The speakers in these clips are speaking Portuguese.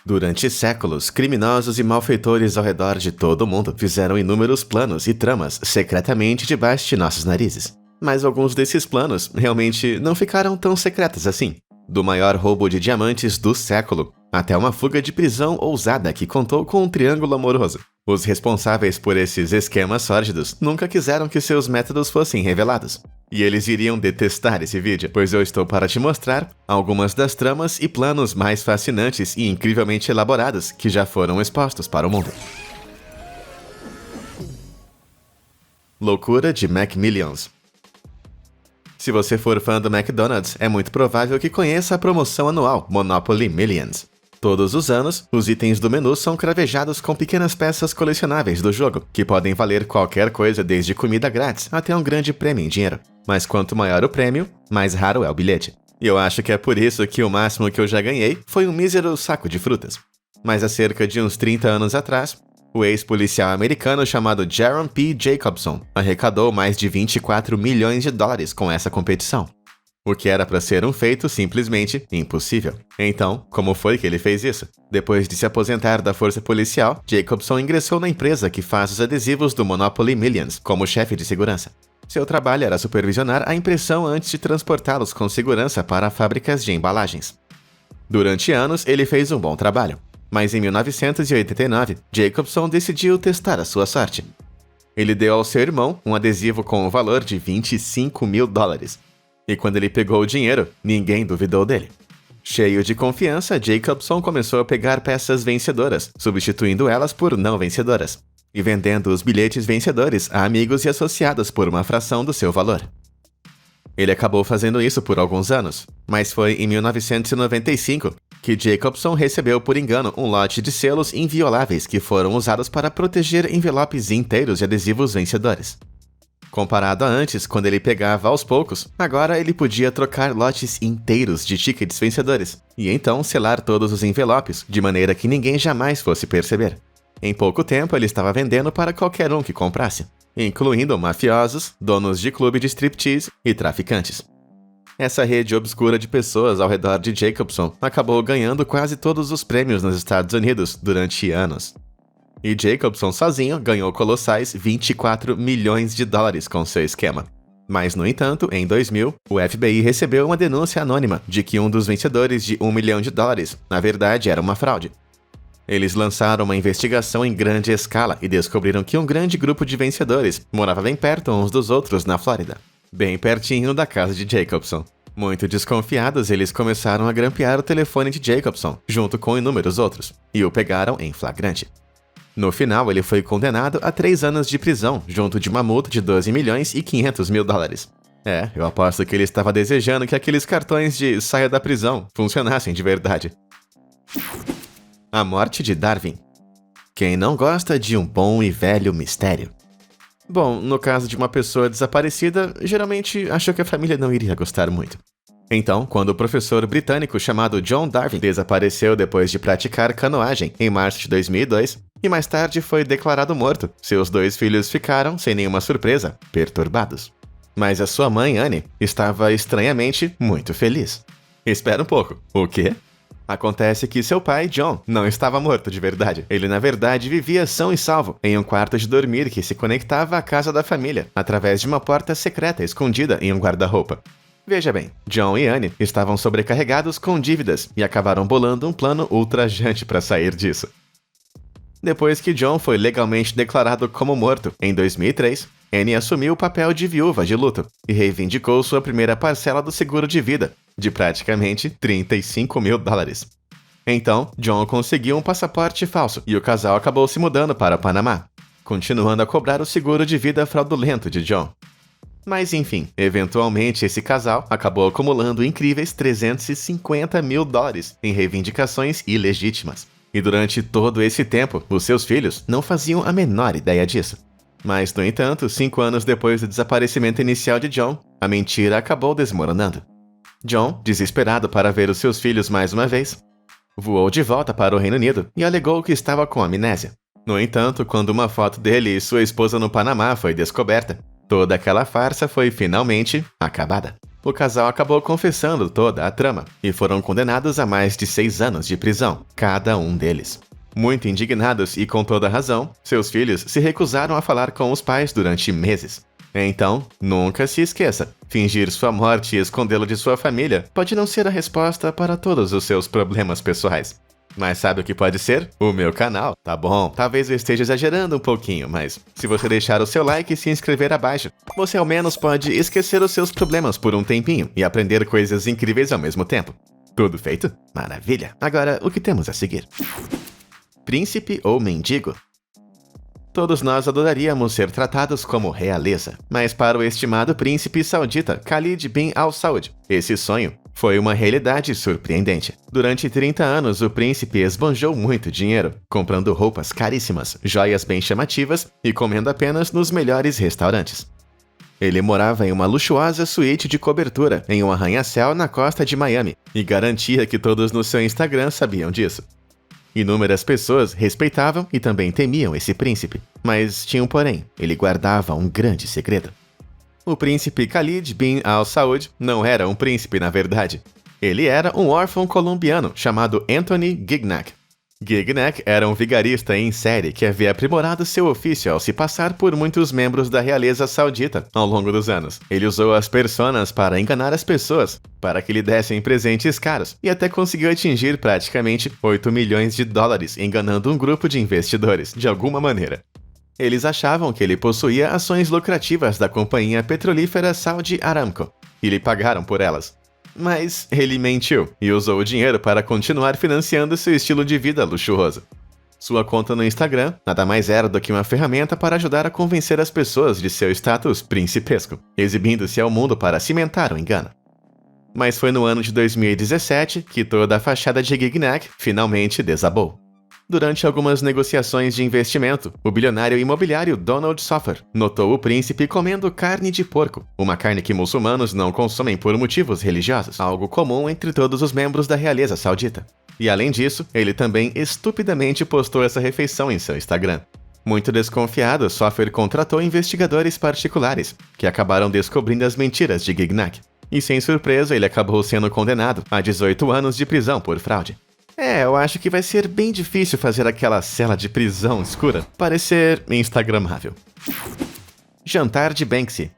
Durante séculos, criminosos e malfeitores ao redor de todo o mundo fizeram inúmeros planos e tramas secretamente debaixo de nossos narizes. Mas alguns desses planos realmente não ficaram tão secretos assim. Do maior roubo de diamantes do século, até uma fuga de prisão ousada que contou com um triângulo amoroso. Os responsáveis por esses esquemas sórdidos nunca quiseram que seus métodos fossem revelados. E eles iriam detestar esse vídeo, pois eu estou para te mostrar algumas das tramas e planos mais fascinantes e incrivelmente elaborados que já foram expostos para o mundo. Loucura de McMillions. Se você for fã do McDonald's, é muito provável que conheça a promoção anual Monopoly Millions. Todos os anos, os itens do menu são cravejados com pequenas peças colecionáveis do jogo, que podem valer qualquer coisa desde comida grátis até um grande prêmio em dinheiro. Mas quanto maior o prêmio, mais raro é o bilhete. E eu acho que é por isso que o máximo que eu já ganhei foi um mísero saco de frutas. Mas há cerca de uns 30 anos atrás, o ex-policial americano chamado Jaron P. Jacobson arrecadou mais de 24 milhões de dólares com essa competição. O que era para ser um feito simplesmente impossível. Então, como foi que ele fez isso? Depois de se aposentar da força policial, Jacobson ingressou na empresa que faz os adesivos do Monopoly Millions como chefe de segurança. Seu trabalho era supervisionar a impressão antes de transportá-los com segurança para fábricas de embalagens. Durante anos, ele fez um bom trabalho. Mas em 1989, Jacobson decidiu testar a sua sorte. Ele deu ao seu irmão um adesivo com o valor de 25 mil dólares. E quando ele pegou o dinheiro, ninguém duvidou dele. Cheio de confiança, Jacobson começou a pegar peças vencedoras, substituindo elas por não vencedoras, e vendendo os bilhetes vencedores a amigos e associados por uma fração do seu valor. Ele acabou fazendo isso por alguns anos, mas foi em 1995 que Jacobson recebeu por engano um lote de selos invioláveis que foram usados para proteger envelopes inteiros de adesivos vencedores. Comparado a antes, quando ele pegava aos poucos, agora ele podia trocar lotes inteiros de tickets vencedores, e então selar todos os envelopes, de maneira que ninguém jamais fosse perceber. Em pouco tempo ele estava vendendo para qualquer um que comprasse, incluindo mafiosos, donos de clube de striptease e traficantes. Essa rede obscura de pessoas ao redor de Jacobson acabou ganhando quase todos os prêmios nos Estados Unidos durante anos. E Jacobson sozinho ganhou colossais 24 milhões de dólares com seu esquema. Mas, no entanto, em 2000, o FBI recebeu uma denúncia anônima de que um dos vencedores de $1 milhão, na verdade, era uma fraude. Eles lançaram uma investigação em grande escala e descobriram que um grande grupo de vencedores morava bem perto uns dos outros na Flórida, bem pertinho da casa de Jacobson. Muito desconfiados, eles começaram a grampear o telefone de Jacobson, junto com inúmeros outros, e o pegaram em flagrante. No final, ele foi condenado a 3 anos de prisão, junto de uma multa de 12 milhões e 500 mil dólares. Eu aposto que ele estava desejando que aqueles cartões de saia da prisão funcionassem de verdade. A morte de Darwin. Quem não gosta de um bom e velho mistério? Bom, no caso de uma pessoa desaparecida, geralmente achou que a família não iria gostar muito. Então, quando o professor britânico chamado John Darwin desapareceu depois de praticar canoagem em março de 2002, e mais tarde foi declarado morto, seus 2 filhos ficaram, sem nenhuma surpresa, perturbados. Mas a sua mãe, Anne, estava estranhamente muito feliz. Espera um pouco, o quê? Acontece que seu pai, John, não estava morto de verdade. Ele, na verdade, vivia são e salvo em um quarto de dormir que se conectava à casa da família, através de uma porta secreta escondida em um guarda-roupa. Veja bem, John e Anne estavam sobrecarregados com dívidas e acabaram bolando um plano ultrajante para sair disso. Depois que John foi legalmente declarado como morto em 2003, Anne assumiu o papel de viúva de luto e reivindicou sua primeira parcela do seguro de vida, de praticamente 35 mil dólares. Então, John conseguiu um passaporte falso e o casal acabou se mudando para o Panamá, continuando a cobrar o seguro de vida fraudulento de John. Mas enfim, eventualmente esse casal acabou acumulando incríveis 350 mil dólares em reivindicações ilegítimas. E durante todo esse tempo, os seus filhos não faziam a menor ideia disso. Mas, no entanto, 5 anos depois do desaparecimento inicial de John, a mentira acabou desmoronando. John, desesperado para ver os seus filhos mais uma vez, voou de volta para o Reino Unido e alegou que estava com amnésia. No entanto, quando uma foto dele e sua esposa no Panamá foi descoberta, toda aquela farsa foi finalmente acabada. o casal acabou confessando toda a trama e foram condenados a mais de 6 anos de prisão, cada um deles. Muito indignados e com toda razão, seus filhos se recusaram a falar com os pais durante meses. Então, nunca se esqueça, fingir sua morte e escondê-lo de sua família pode não ser a resposta para todos os seus problemas pessoais. Mas sabe o que pode ser? O meu canal. Tá bom, talvez eu esteja exagerando um pouquinho, mas se você deixar o seu like e se inscrever abaixo, você ao menos pode esquecer os seus problemas por um tempinho e aprender coisas incríveis ao mesmo tempo. Tudo feito? Maravilha! Agora, o que temos a seguir? Príncipe ou mendigo? Todos nós adoraríamos ser tratados como realeza, mas para o estimado príncipe saudita Khalid bin Al Saud, esse sonho foi uma realidade surpreendente. Durante 30 anos, o príncipe esbanjou muito dinheiro, comprando roupas caríssimas, joias bem chamativas e comendo apenas nos melhores restaurantes. Ele morava em uma luxuosa suíte de cobertura em um arranha-céu na costa de Miami e garantia que todos no seu Instagram sabiam disso. Inúmeras pessoas respeitavam e também temiam esse príncipe, mas tinha um porém, ele guardava um grande segredo. O príncipe Khalid bin Al Saud não era um príncipe na verdade. Ele era um órfão colombiano chamado Anthony Gignac. Gignac era um vigarista em série que havia aprimorado seu ofício ao se passar por muitos membros da realeza saudita ao longo dos anos. Ele usou as personas para enganar as pessoas, para que lhe dessem presentes caros, e até conseguiu atingir praticamente 8 milhões de dólares enganando um grupo de investidores, de alguma maneira. Eles achavam que ele possuía ações lucrativas da companhia petrolífera Saudi Aramco, e lhe pagaram por elas. Mas ele mentiu e usou o dinheiro para continuar financiando seu estilo de vida luxuoso. Sua conta no Instagram nada mais era do que uma ferramenta para ajudar a convencer as pessoas de seu status principesco, exibindo-se ao mundo para cimentar o engano. Mas foi no ano de 2017 que toda a fachada de Gignac finalmente desabou. Durante algumas negociações de investimento, o bilionário imobiliário Donald Soffer notou o príncipe comendo carne de porco, uma carne que muçulmanos não consomem por motivos religiosos, algo comum entre todos os membros da realeza saudita. E além disso, ele também estupidamente postou essa refeição em seu Instagram. Muito desconfiado, Soffer contratou investigadores particulares, que acabaram descobrindo as mentiras de Gignac. E sem surpresa, ele acabou sendo condenado a 18 anos de prisão por fraude. Eu acho que vai ser bem difícil fazer aquela cela de prisão escura parecer instagramável. Jantar de Banksy.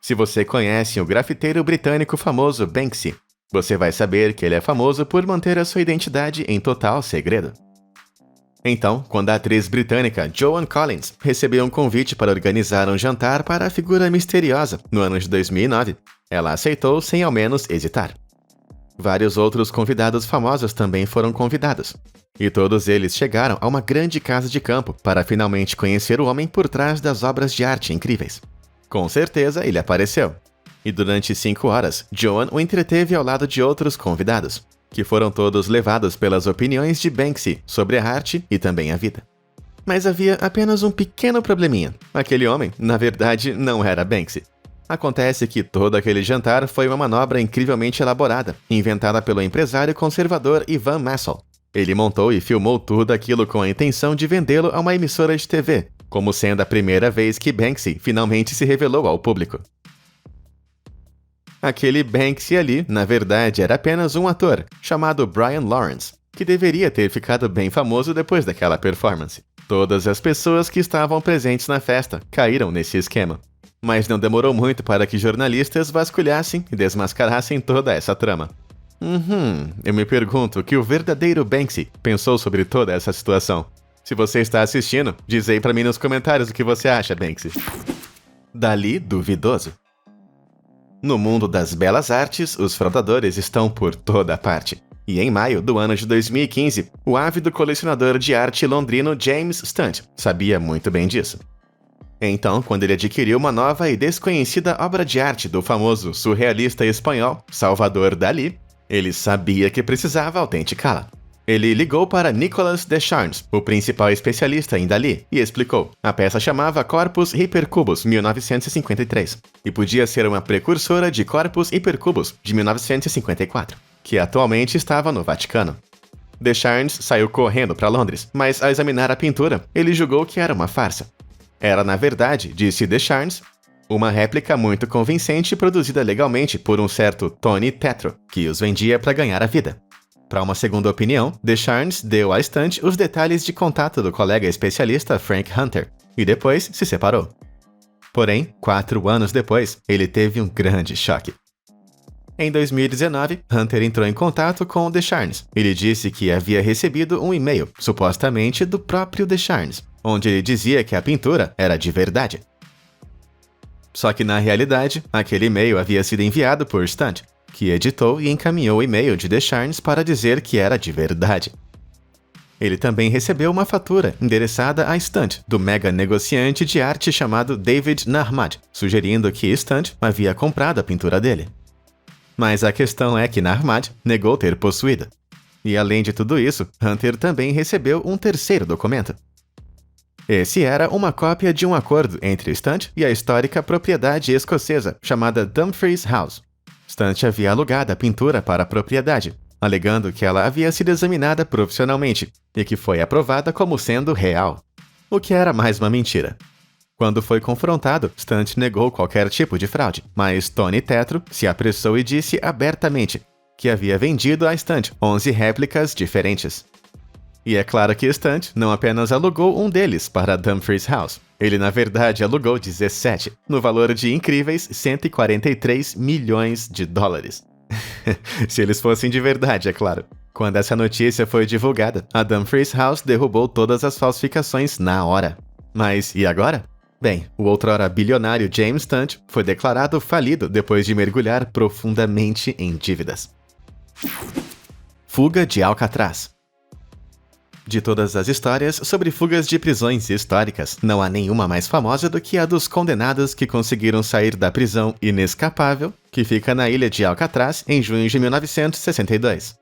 Se você conhece o grafiteiro britânico famoso Banksy, você vai saber que ele é famoso por manter a sua identidade em total segredo. Então, quando a atriz britânica Joan Collins recebeu um convite para organizar um jantar para a figura misteriosa no ano de 2009, ela aceitou sem ao menos hesitar. Vários outros convidados famosos também foram convidados, e todos eles chegaram a uma grande casa de campo para finalmente conhecer o homem por trás das obras de arte incríveis. Com certeza, ele apareceu. E durante 5 horas, Joan o entreteve ao lado de outros convidados, que foram todos levados pelas opiniões de Banksy sobre a arte e também a vida. Mas havia apenas um pequeno probleminha. Aquele homem, na verdade, não era Banksy. Acontece que todo aquele jantar foi uma manobra incrivelmente elaborada, inventada pelo empresário conservador Ivan Massol. Ele montou e filmou tudo aquilo com a intenção de vendê-lo a uma emissora de TV, como sendo a primeira vez que Banksy finalmente se revelou ao público. Aquele Banksy ali, na verdade, era apenas um ator, chamado Brian Lawrence, que deveria ter ficado bem famoso depois daquela performance. Todas as pessoas que estavam presentes na festa caíram nesse esquema. Mas não demorou muito para que jornalistas vasculhassem e desmascarassem toda essa trama. Eu me pergunto o que o verdadeiro Banksy pensou sobre toda essa situação. Se você está assistindo, diz aí pra mim nos comentários o que você acha, Banksy. Dalí duvidoso. No mundo das belas artes, os fraudadores estão por toda parte. E em maio do ano de 2015, o ávido colecionador de arte londrino James Stunt sabia muito bem disso. Então, quando ele adquiriu uma nova e desconhecida obra de arte do famoso surrealista espanhol Salvador Dalí, ele sabia que precisava autenticá-la. Ele ligou para Nicolas Descharnes, o principal especialista em Dalí, e explicou. A peça chamava Corpus Hypercubus 1953 e podia ser uma precursora de Corpus Hypercubus de 1954, que atualmente estava no Vaticano. Descharnes saiu correndo para Londres, mas ao examinar a pintura, ele julgou que era uma farsa. Era, na verdade, disse Descharnes, Uma réplica muito convincente produzida legalmente por um certo Tony Tetro, que os vendia para ganhar a vida. Para uma segunda opinião, Descharnes deu à Stunt os detalhes de contato do colega especialista Frank Hunter, e depois se separou. Porém, 4 anos depois, ele teve um grande choque. Em 2019, Hunter entrou em contato com Descharnes. Ele disse que havia recebido um e-mail, supostamente do próprio Descharnes, onde ele dizia que a pintura era de verdade. Só que na realidade, aquele e-mail havia sido enviado por Stunt, que editou e encaminhou o e-mail de Descharnes para dizer que era de verdade. Ele também recebeu uma fatura endereçada a Stunt, do mega negociante de arte chamado David Nahmad, sugerindo que Stunt havia comprado a pintura dele. Mas a questão é que Nahmad negou ter possuído. E além de tudo isso, Hunter também recebeu um terceiro documento. Esse era uma cópia de um acordo entre Stunt e a histórica propriedade escocesa chamada Dumfries House. Stunt havia alugado a pintura para a propriedade, alegando que ela havia sido examinada profissionalmente e que foi aprovada como sendo real, o que era mais uma mentira. Quando foi confrontado, Stunt negou qualquer tipo de fraude, mas Tony Tetro se apressou e disse abertamente que havia vendido a Stunt 11 réplicas diferentes. E é claro que Stunt não apenas alugou um deles para a Dumfries House, ele na verdade alugou 17, no valor de incríveis 143 milhões de dólares. Se eles fossem de verdade, é claro. Quando essa notícia foi divulgada, a Dumfries House derrubou todas as falsificações na hora. Mas e agora? Bem, o outrora bilionário James Stunt foi declarado falido depois de mergulhar profundamente em dívidas. Fuga de Alcatraz. De todas as histórias sobre fugas de prisões históricas, não há nenhuma mais famosa do que a dos condenados que conseguiram sair da prisão inescapável, que fica na ilha de Alcatraz em junho de 1962.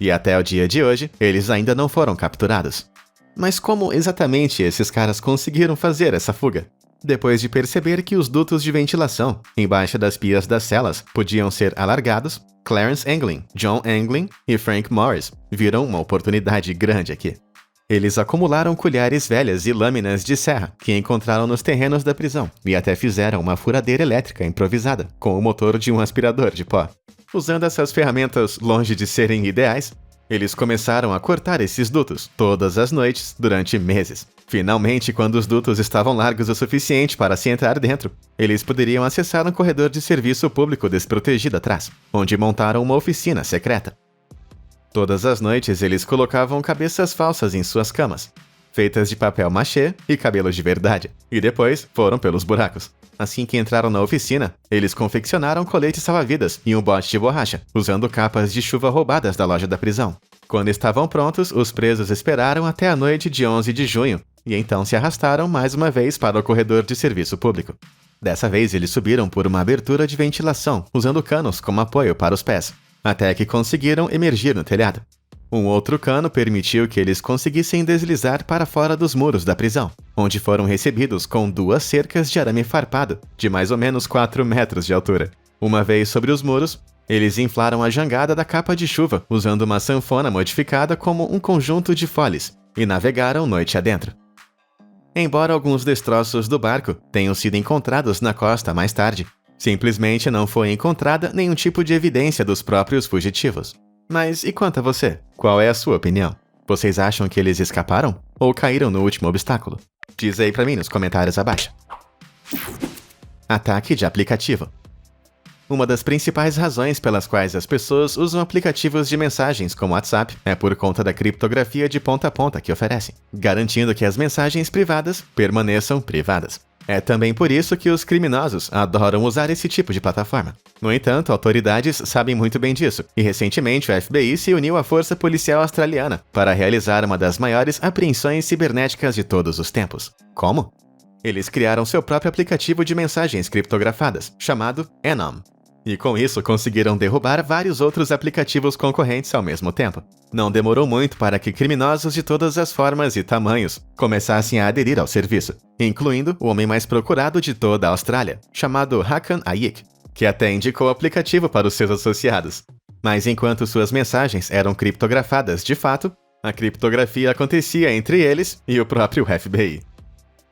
E até o dia de hoje, eles ainda não foram capturados. Mas como exatamente esses caras conseguiram fazer essa fuga? Depois de perceber que os dutos de ventilação embaixo das pias das celas podiam ser alargados, Clarence Anglin, John Anglin e Frank Morris viram uma oportunidade grande aqui. Eles acumularam colheres velhas e lâminas de serra que encontraram nos terrenos da prisão e até fizeram uma furadeira elétrica improvisada com o motor de um aspirador de pó. Usando essas ferramentas longe de serem ideais, eles começaram a cortar esses dutos todas as noites durante meses. Finalmente, quando os dutos estavam largos o suficiente para se entrar dentro, eles poderiam acessar um corredor de serviço público desprotegido atrás, onde montaram uma oficina secreta. Todas as noites eles colocavam cabeças falsas em suas camas, feitas de papel machê e cabelo de verdade, e depois foram pelos buracos. Assim que entraram na oficina, eles confeccionaram coletes salva-vidas e um bote de borracha, usando capas de chuva roubadas da loja da prisão. Quando estavam prontos, os presos esperaram até a noite de 11 de junho, e então se arrastaram mais uma vez para o corredor de serviço público. Dessa vez eles subiram por uma abertura de ventilação, usando canos como apoio para os pés, até que conseguiram emergir no telhado. Um outro cano permitiu que eles conseguissem deslizar para fora dos muros da prisão, onde foram recebidos com 2 cercas de arame farpado, de mais ou menos 4 metros de altura. Uma vez sobre os muros, eles inflaram a jangada da capa de chuva, usando uma sanfona modificada como um conjunto de foles, e navegaram noite adentro. Embora alguns destroços do barco tenham sido encontrados na costa mais tarde, simplesmente não foi encontrada nenhum tipo de evidência dos próprios fugitivos. Mas e quanto a você? Qual é a sua opinião? Vocês acham que eles escaparam? Ou caíram no último obstáculo? Diz aí pra mim nos comentários abaixo. Ataque de aplicativo. Uma das principais razões pelas quais as pessoas usam aplicativos de mensagens como WhatsApp é por conta da criptografia de ponta a ponta que oferecem, garantindo que as mensagens privadas permaneçam privadas. É também por isso que os criminosos adoram usar esse tipo de plataforma. No entanto, autoridades sabem muito bem disso, e recentemente o FBI se uniu à Força Policial Australiana para realizar uma das maiores apreensões cibernéticas de todos os tempos. Como? Eles criaram seu próprio aplicativo de mensagens criptografadas, chamado Anom. E com isso conseguiram derrubar vários outros aplicativos concorrentes ao mesmo tempo. Não demorou muito para que criminosos de todas as formas e tamanhos começassem a aderir ao serviço, incluindo o homem mais procurado de toda a Austrália, chamado Hakan Ayik, que até indicou o aplicativo para os seus associados. Mas enquanto suas mensagens eram criptografadas de fato, a criptografia acontecia entre eles e o próprio FBI.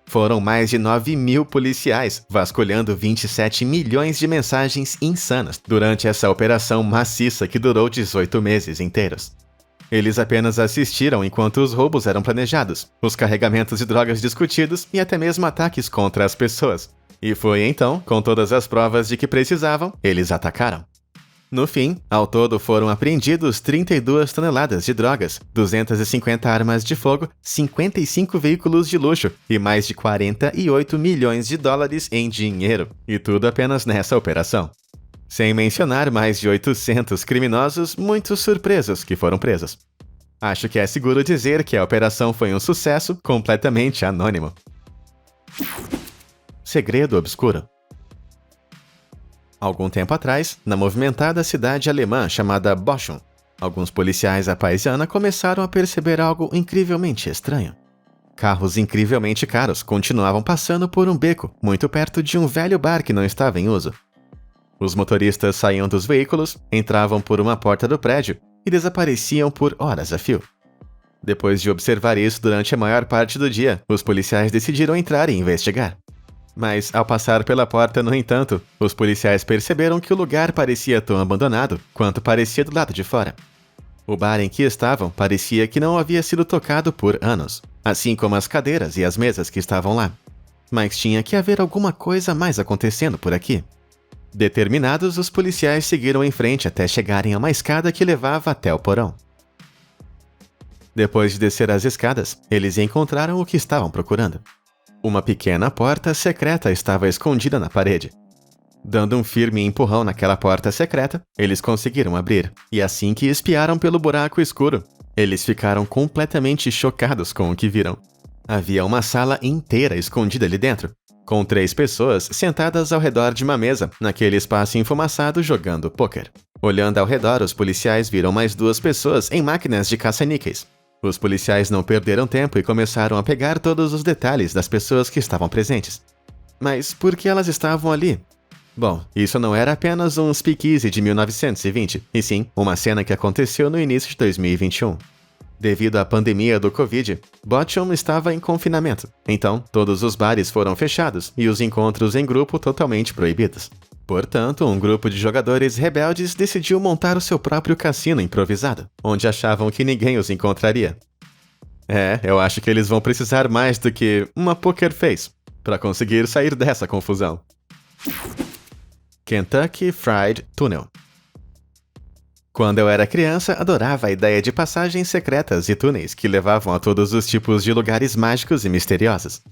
Foram mais de 9.000 policiais vasculhando 27 milhões de mensagens insanas durante essa operação maciça que durou 18 meses inteiros. Eles apenas assistiram enquanto os roubos eram planejados, os carregamentos de drogas discutidos e até mesmo ataques contra as pessoas. E foi então, com todas as provas de que precisavam, eles atacaram. No fim, ao todo foram apreendidos 32 toneladas de drogas, 250 armas de fogo, 55 veículos de luxo e mais de 48 milhões de dólares em dinheiro. E tudo apenas nessa operação. Sem mencionar mais de 800 criminosos muito surpresos que foram presos. Acho que é seguro dizer que a operação foi um sucesso completamente anônimo. Segredo obscuro. Algum tempo atrás, na movimentada cidade alemã chamada Bochum, alguns policiais à paisana começaram a perceber algo incrivelmente estranho. Carros incrivelmente caros continuavam passando por um beco, muito perto de um velho bar que não estava em uso. Os motoristas saíam dos veículos, entravam por uma porta do prédio e desapareciam por horas a fio. Depois de observar isso durante a maior parte do dia, os policiais decidiram entrar e investigar. Mas, ao passar pela porta, no entanto, os policiais perceberam que o lugar parecia tão abandonado quanto parecia do lado de fora. O bar em que estavam parecia que não havia sido tocado por anos, assim como as cadeiras e as mesas que estavam lá. Mas tinha que haver alguma coisa mais acontecendo por aqui. Determinados, os policiais seguiram em frente até chegarem a uma escada que levava até o porão. Depois de descer as escadas, eles encontraram o que estavam procurando. Uma pequena porta secreta estava escondida na parede. Dando um firme empurrão naquela porta secreta, eles conseguiram abrir, e assim que espiaram pelo buraco escuro, eles ficaram completamente chocados com o que viram. Havia uma sala inteira escondida ali dentro, com 3 pessoas sentadas ao redor de uma mesa, naquele espaço enfumaçado jogando pôquer. Olhando ao redor, os policiais viram mais 2 pessoas em máquinas de caça-níqueis. Os policiais não perderam tempo e começaram a pegar todos os detalhes das pessoas que estavam presentes. Mas por que elas estavam ali? Bom, isso não era apenas um speakeasy de 1920, e sim uma cena que aconteceu no início de 2021. Devido à pandemia do Covid, Bochum estava em confinamento, então todos os bares foram fechados e os encontros em grupo totalmente proibidos. Portanto, um grupo de jogadores rebeldes decidiu montar o seu próprio cassino improvisado, onde achavam que ninguém os encontraria. Eu acho que eles vão precisar mais do que uma poker face para conseguir sair dessa confusão. Kentucky Fried Tunnel. Quando eu era criança, adorava a ideia de passagens secretas e túneis que levavam a todos os tipos de lugares mágicos e misteriosos.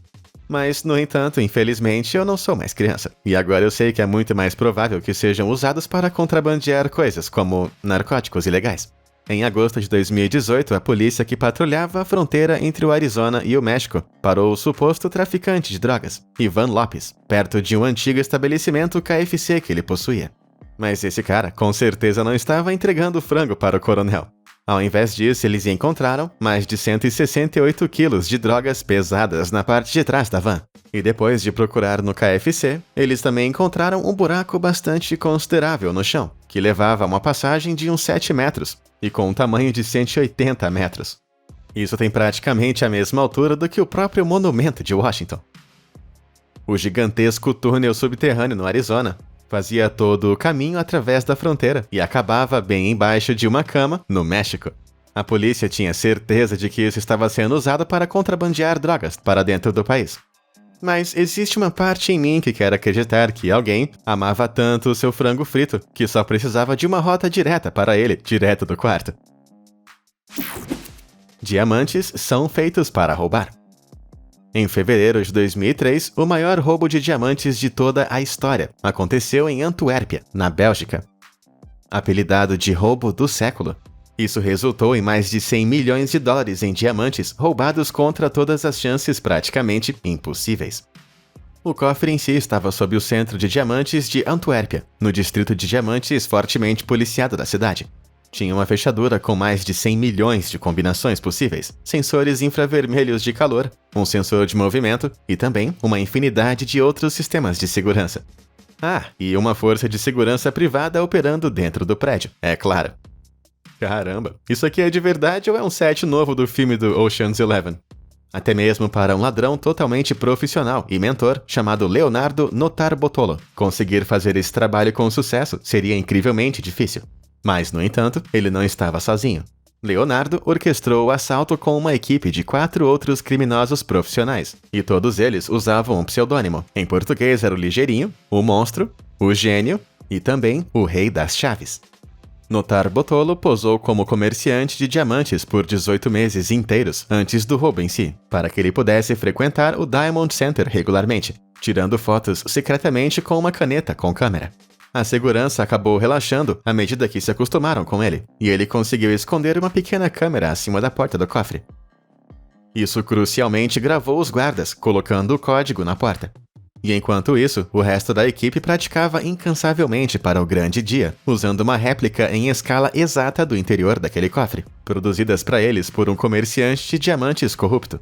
Mas, no entanto, infelizmente, eu não sou mais criança. E agora eu sei que é muito mais provável que sejam usados para contrabandear coisas como narcóticos ilegais. Em agosto de 2018, a polícia que patrulhava a fronteira entre o Arizona e o México parou o suposto traficante de drogas, Ivan Lopes, perto de um antigo estabelecimento KFC que ele possuía. Mas esse cara, com certeza, não estava entregando frango para o coronel. Ao invés disso, eles encontraram mais de 168 quilos de drogas pesadas na parte de trás da van. E depois de procurar no KFC, eles também encontraram um buraco bastante considerável no chão, que levava a uma passagem de uns 7 metros, e com um tamanho de 180 metros. Isso tem praticamente a mesma altura do que o próprio monumento de Washington. O gigantesco túnel subterrâneo no Arizona fazia todo o caminho através da fronteira e acabava bem embaixo de uma cama, no México. A polícia tinha certeza de que isso estava sendo usado para contrabandear drogas para dentro do país. Mas existe uma parte em mim que quer acreditar que alguém amava tanto o seu frango frito que só precisava de uma rota direta para ele, direto do quarto. Diamantes são feitos para roubar. Em fevereiro de 2003, o maior roubo de diamantes de toda a história aconteceu em Antuérpia, na Bélgica. Apelidado de roubo do século, isso resultou em mais de 100 milhões de dólares em diamantes roubados contra todas as chances praticamente impossíveis. O cofre em si estava sob o centro de diamantes de Antuérpia, no distrito de diamantes fortemente policiado da cidade. Tinha uma fechadura com mais de 100 milhões de combinações possíveis, sensores infravermelhos de calor, um sensor de movimento e também uma infinidade de outros sistemas de segurança. E uma força de segurança privada operando dentro do prédio, é claro. Caramba, isso aqui é de verdade ou é um set novo do filme do Ocean's 11? Até mesmo para um ladrão totalmente profissional e mentor chamado Leonardo Notarbotolo, conseguir fazer esse trabalho com sucesso seria incrivelmente difícil. Mas, no entanto, ele não estava sozinho. Leonardo orquestrou o assalto com uma equipe de 4 outros criminosos profissionais, e todos eles usavam um pseudônimo. Em português era o Ligeirinho, o Monstro, o Gênio e também o Rei das Chaves. Notarbotolo posou como comerciante de diamantes por 18 meses inteiros antes do roubo em si, para que ele pudesse frequentar o Diamond Center regularmente, tirando fotos secretamente com uma caneta com câmera. A segurança acabou relaxando à medida que se acostumaram com ele, e ele conseguiu esconder uma pequena câmera acima da porta do cofre. Isso crucialmente gravou os guardas, colocando o código na porta. E enquanto isso, o resto da equipe praticava incansavelmente para o grande dia, usando uma réplica em escala exata do interior daquele cofre, produzidas para eles por um comerciante de diamantes corrupto.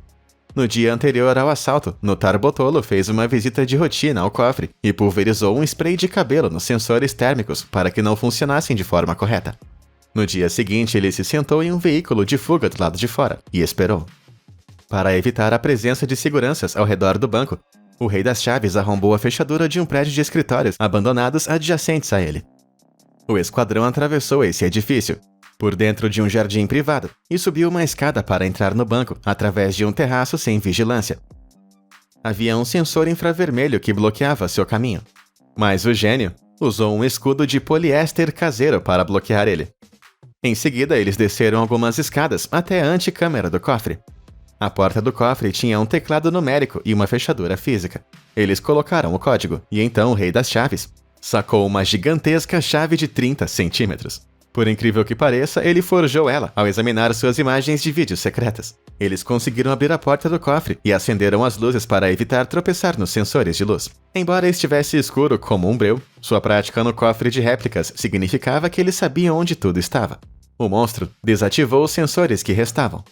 No dia anterior ao assalto, Notarbotolo fez uma visita de rotina ao cofre e pulverizou um spray de cabelo nos sensores térmicos para que não funcionassem de forma correta. No dia seguinte, ele se sentou em um veículo de fuga do lado de fora e esperou. Para evitar a presença de seguranças ao redor do banco, o Rei das Chaves arrombou a fechadura de um prédio de escritórios abandonados adjacentes a ele. O esquadrão atravessou esse edifício, por dentro de um jardim privado, e subiu uma escada para entrar no banco através de um terraço sem vigilância. Havia um sensor infravermelho que bloqueava seu caminho, mas o gênio usou um escudo de poliéster caseiro para bloquear ele. Em seguida, eles desceram algumas escadas até a antecâmara do cofre. A porta do cofre tinha um teclado numérico e uma fechadura física. Eles colocaram o código, e então o Rei das Chaves sacou uma gigantesca chave de 30 centímetros. Por incrível que pareça, ele forjou ela ao examinar suas imagens de vídeo secretas. Eles conseguiram abrir a porta do cofre e acenderam as luzes para evitar tropeçar nos sensores de luz. Embora estivesse escuro como um breu, sua prática no cofre de réplicas significava que eles sabiam onde tudo estava. O monstro desativou os sensores que restavam.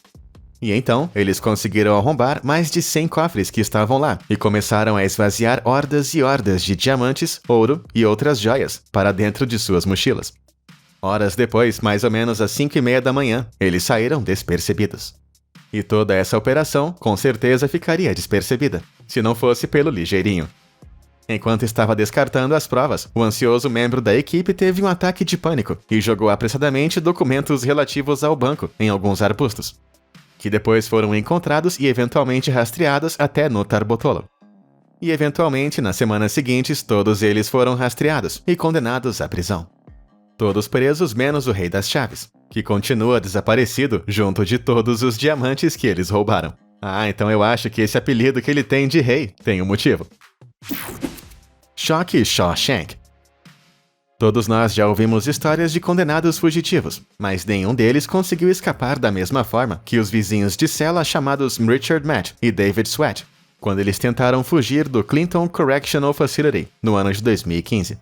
E então, eles conseguiram arrombar mais de 100 cofres que estavam lá e começaram a esvaziar hordas e hordas de diamantes, ouro e outras joias para dentro de suas mochilas. Horas depois, mais ou menos às 5:30 da manhã, eles saíram despercebidos. E toda essa operação, com certeza, ficaria despercebida, se não fosse pelo Ligeirinho. Enquanto estava descartando as provas, o ansioso membro da equipe teve um ataque de pânico e jogou apressadamente documentos relativos ao banco em alguns arbustos, que depois foram encontrados e eventualmente rastreados até Notarbotolo. E eventualmente, nas semanas seguintes, todos eles foram rastreados e condenados à prisão. Todos presos menos o Rei das Chaves, que continua desaparecido junto de todos os diamantes que eles roubaram. Ah, então eu acho que esse apelido que ele tem de rei tem um motivo. Choque Shawshank. Todos nós já ouvimos histórias de condenados fugitivos, mas nenhum deles conseguiu escapar da mesma forma que os vizinhos de cela chamados Richard Matt e David Sweat, quando eles tentaram fugir do Clinton Correctional Facility no ano de 2015.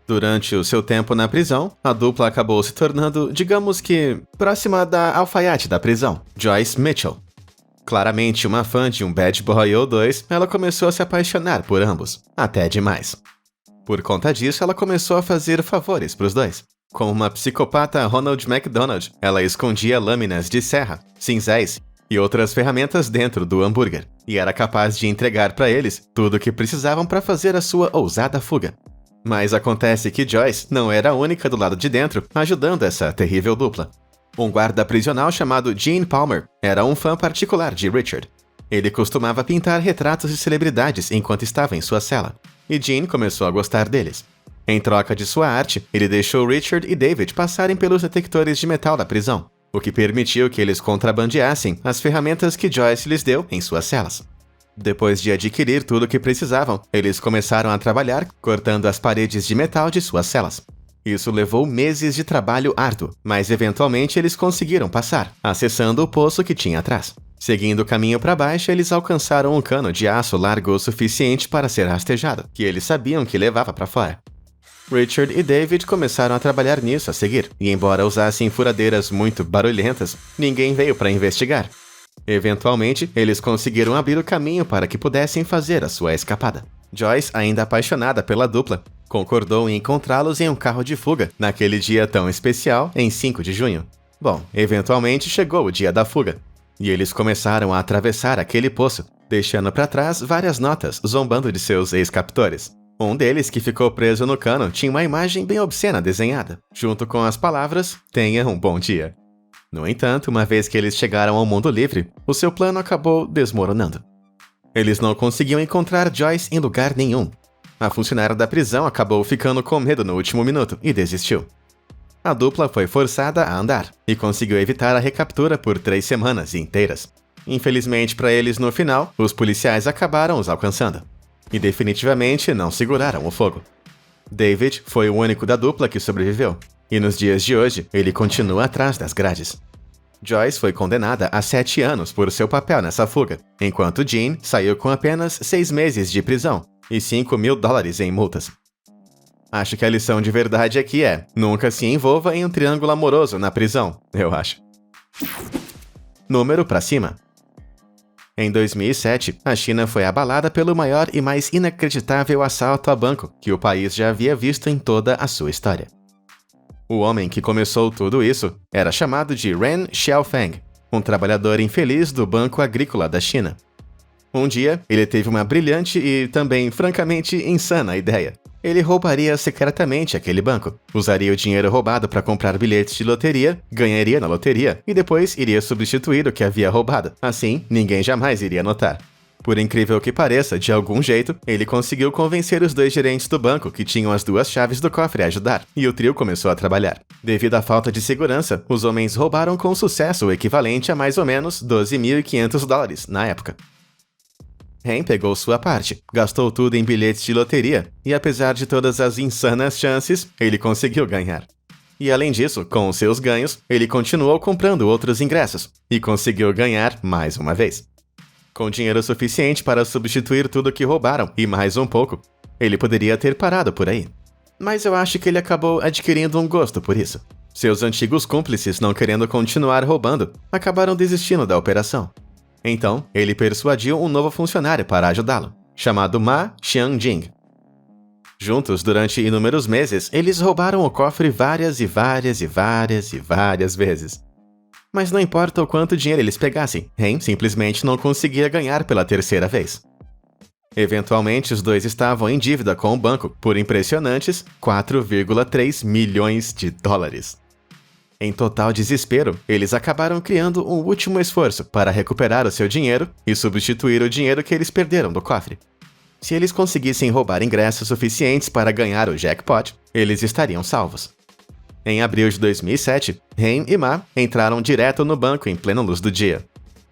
Durante o seu tempo na prisão, a dupla acabou se tornando, digamos que, próxima da alfaiate da prisão, Joyce Mitchell. Claramente uma fã de um bad boy ou dois, ela começou a se apaixonar por ambos, até demais. Por conta disso, ela começou a fazer favores para os dois. Como uma psicopata Ronald McDonald, ela escondia lâminas de serra, cinzéis e outras ferramentas dentro do hambúrguer, e era capaz de entregar para eles tudo o que precisavam para fazer a sua ousada fuga. Mas acontece que Joyce não era a única do lado de dentro ajudando essa terrível dupla. Um guarda prisional chamado Gene Palmer era um fã particular de Richard. Ele costumava pintar retratos de celebridades enquanto estava em sua cela, e Gene começou a gostar deles. Em troca de sua arte, ele deixou Richard e David passarem pelos detectores de metal da prisão, o que permitiu que eles contrabandeassem as ferramentas que Joyce lhes deu em suas celas. Depois de adquirir tudo o que precisavam, eles começaram a trabalhar cortando as paredes de metal de suas celas. Isso levou meses de trabalho árduo, mas eventualmente eles conseguiram passar, acessando o poço que tinha atrás. Seguindo o caminho para baixo, eles alcançaram um cano de aço largo o suficiente para ser rastejado, que eles sabiam que levava para fora. Richard e David começaram a trabalhar nisso a seguir, e embora usassem furadeiras muito barulhentas, ninguém veio para investigar. Eventualmente, eles conseguiram abrir o caminho para que pudessem fazer a sua escapada. Joyce, ainda apaixonada pela dupla, concordou em encontrá-los em um carro de fuga naquele dia tão especial, em 5 de junho. Bom, eventualmente chegou o dia da fuga. e eles começaram a atravessar aquele poço, deixando para trás várias notas zombando de seus ex-captores. Um deles, que ficou preso no cano, tinha uma imagem bem obscena desenhada, junto com as palavras "Tenha um bom dia". No entanto, uma vez que eles chegaram ao mundo livre, o seu plano acabou desmoronando. Eles não conseguiam encontrar Joyce em lugar nenhum. A funcionária da prisão acabou ficando com medo no último minuto e desistiu. A dupla foi forçada a andar e conseguiu evitar a recaptura por 3 semanas inteiras. Infelizmente para eles, no final, os policiais acabaram os alcançando. E definitivamente não seguraram o fogo. David foi o único da dupla que sobreviveu, e nos dias de hoje ele continua atrás das grades. Joyce foi condenada a 7 anos por seu papel nessa fuga, enquanto Jean saiu com apenas 6 meses de prisão e $5.000 em multas. Acho que a lição de verdade aqui é: nunca se envolva em um triângulo amoroso na prisão, eu acho. Número pra cima. Em 2007, a China foi abalada pelo maior e mais inacreditável assalto a banco que o país já havia visto em toda a sua história. O homem que começou tudo isso era chamado de Ren Xiaofeng, um trabalhador infeliz do Banco Agrícola da China. Um dia, ele teve uma brilhante e também francamente insana ideia. Ele roubaria secretamente aquele banco, usaria o dinheiro roubado para comprar bilhetes de loteria, ganharia na loteria e depois iria substituir o que havia roubado. Assim, ninguém jamais iria notar. Por incrível que pareça, de algum jeito, ele conseguiu convencer os 2 gerentes do banco que tinham as 2 chaves do cofre a ajudar, e o trio começou a trabalhar. Devido à falta de segurança, os homens roubaram com sucesso o equivalente a mais ou menos $12.500 na época. Ren pegou sua parte, gastou tudo em bilhetes de loteria, e apesar de todas as insanas chances, ele conseguiu ganhar. E além disso, com os seus ganhos, ele continuou comprando outros ingressos, e conseguiu ganhar mais uma vez. Com dinheiro suficiente para substituir tudo que roubaram, e mais um pouco, ele poderia ter parado por aí. Mas eu acho que ele acabou adquirindo um gosto por isso. Seus antigos cúmplices, não querendo continuar roubando, acabaram desistindo da operação. Então, ele persuadiu um novo funcionário para ajudá-lo, chamado Ma Xiangjing. Juntos, durante inúmeros meses, eles roubaram o cofre várias vezes. Mas não importa o quanto dinheiro eles pegassem, Ren simplesmente não conseguia ganhar pela 3ª vez. Eventualmente, os 2 estavam em dívida com o banco por impressionantes $4,3 milhões. Em total desespero, eles acabaram criando um último esforço para recuperar o seu dinheiro e substituir o dinheiro que eles perderam do cofre. Se eles conseguissem roubar ingressos suficientes para ganhar o jackpot, eles estariam salvos. Em abril de 2007, Ren e Ma entraram direto no banco em plena luz do dia.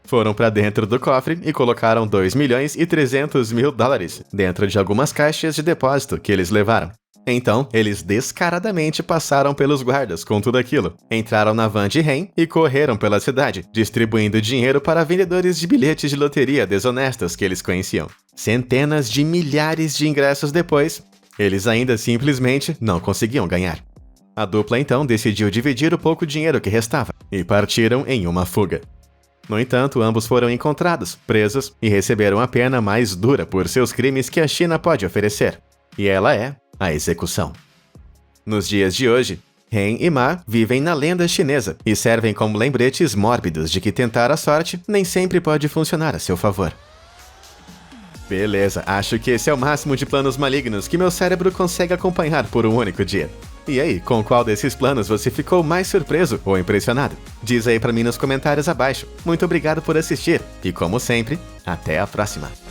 Foram para dentro do cofre e colocaram $2.300.000 dentro de algumas caixas de depósito que eles levaram. Então, eles descaradamente passaram pelos guardas com tudo aquilo, entraram na van de Ren e correram pela cidade, distribuindo dinheiro para vendedores de bilhetes de loteria desonestos que eles conheciam. Centenas de milhares de ingressos depois, eles ainda simplesmente não conseguiam ganhar. A dupla então decidiu dividir o pouco dinheiro que restava e partiram em uma fuga. No entanto, ambos foram encontrados, presos e receberam a pena mais dura por seus crimes que a China pode oferecer. E ela é a execução. Nos dias de hoje, Ren e Ma vivem na lenda chinesa e servem como lembretes mórbidos de que tentar a sorte nem sempre pode funcionar a seu favor. Beleza, acho que esse é o máximo de planos malignos que meu cérebro consegue acompanhar por um único dia. E aí, com qual desses planos você ficou mais surpreso ou impressionado? Diz aí pra mim nos comentários abaixo. Muito obrigado por assistir e, como sempre, até a próxima!